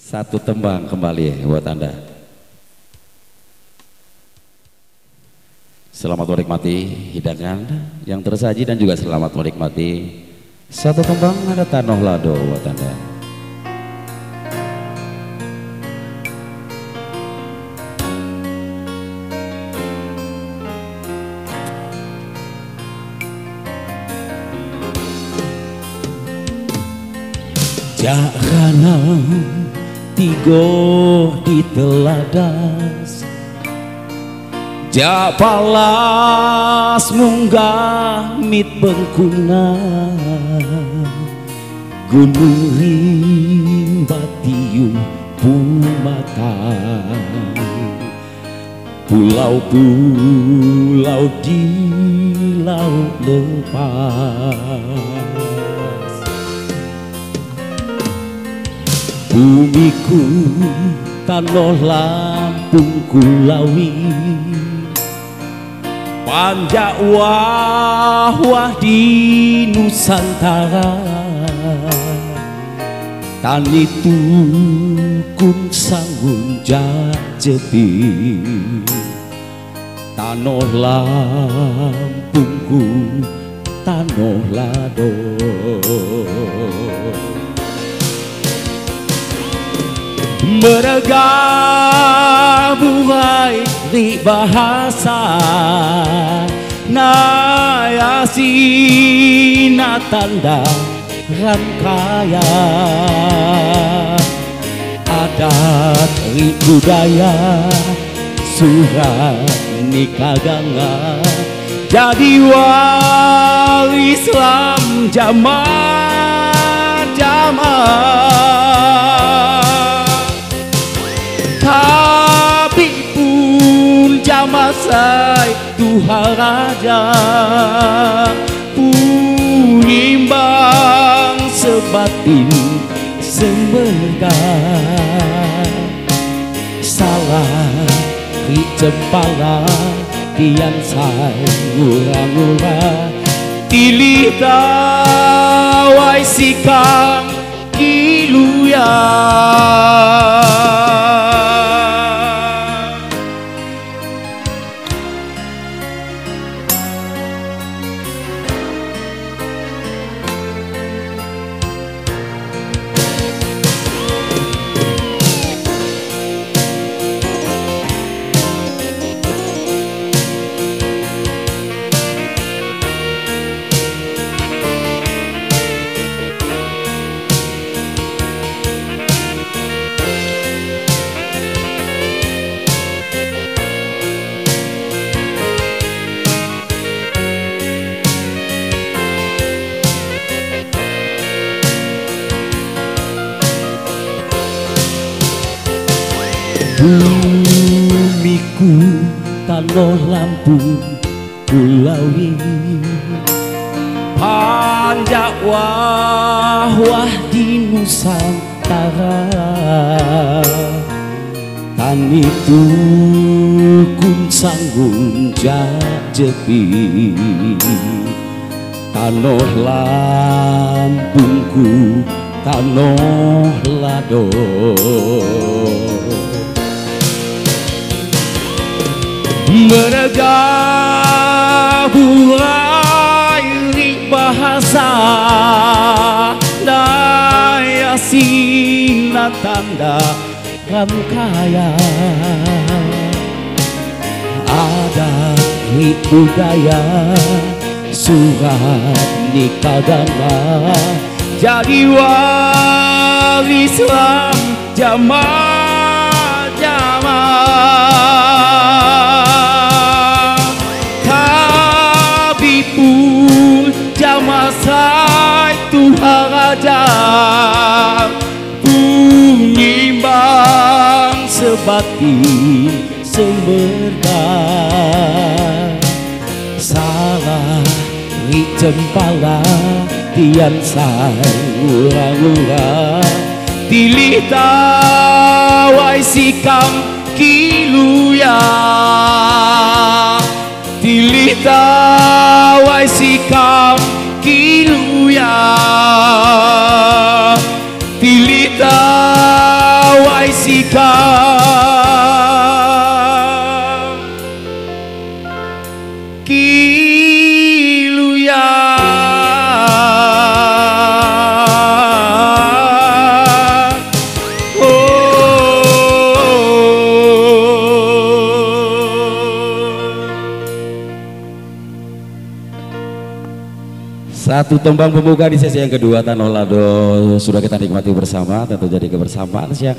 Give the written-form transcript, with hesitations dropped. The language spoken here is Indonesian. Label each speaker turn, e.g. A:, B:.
A: Satu tembang kembali buat Anda. Selamat menikmati hidangan yang tersaji dan juga selamat menikmati satu tembang ada Tanoh Lado buat Anda.
B: Jarana tigo di teladas, japalas munggah mit bengkuna, gunung rimba tiup pumatang, pulau-pulau di laut lepas. Bumiku Tanoh Lampung Kulawi, panjak wah-wah di Nusantara, tani tukun sanggun jajepi, Tanoh Lampungku Tanoh Lado. Bergabuai di bahasa nayasi natanda rangkaya, adat budaya surat nikaganga, jadi wali Islam zaman-zaman. Tapi pun jamasai Tuhan Raja punimbang sebatin semerga, salah di cempala tian sai ngura-ngura, tilih tawai sikang kiluya. Bumiku Tanoh Lampung Kulawi, panjak wah-wah di Nusantara, tani tukun sanggung jajepi, Tanoh Lampungku Tanoh Lado. Bergabuai di bahasa daya sinatanda rangkaya, adat budaya surat nikaganga, jadi wali Islam zaman-zaman. Tapi pun jamasai Tuhan Raja punyimbang sebatin semerga, salah di cempala tian sai ngura-ngura, tilih tawai sikang kiluya, tilih tawai sikang kiluya, tilih tawai
A: Satu tembang pembuka di sesi yang kedua Tanoh Lado sudah kita nikmati bersama, tentu jadi kebersamaan siang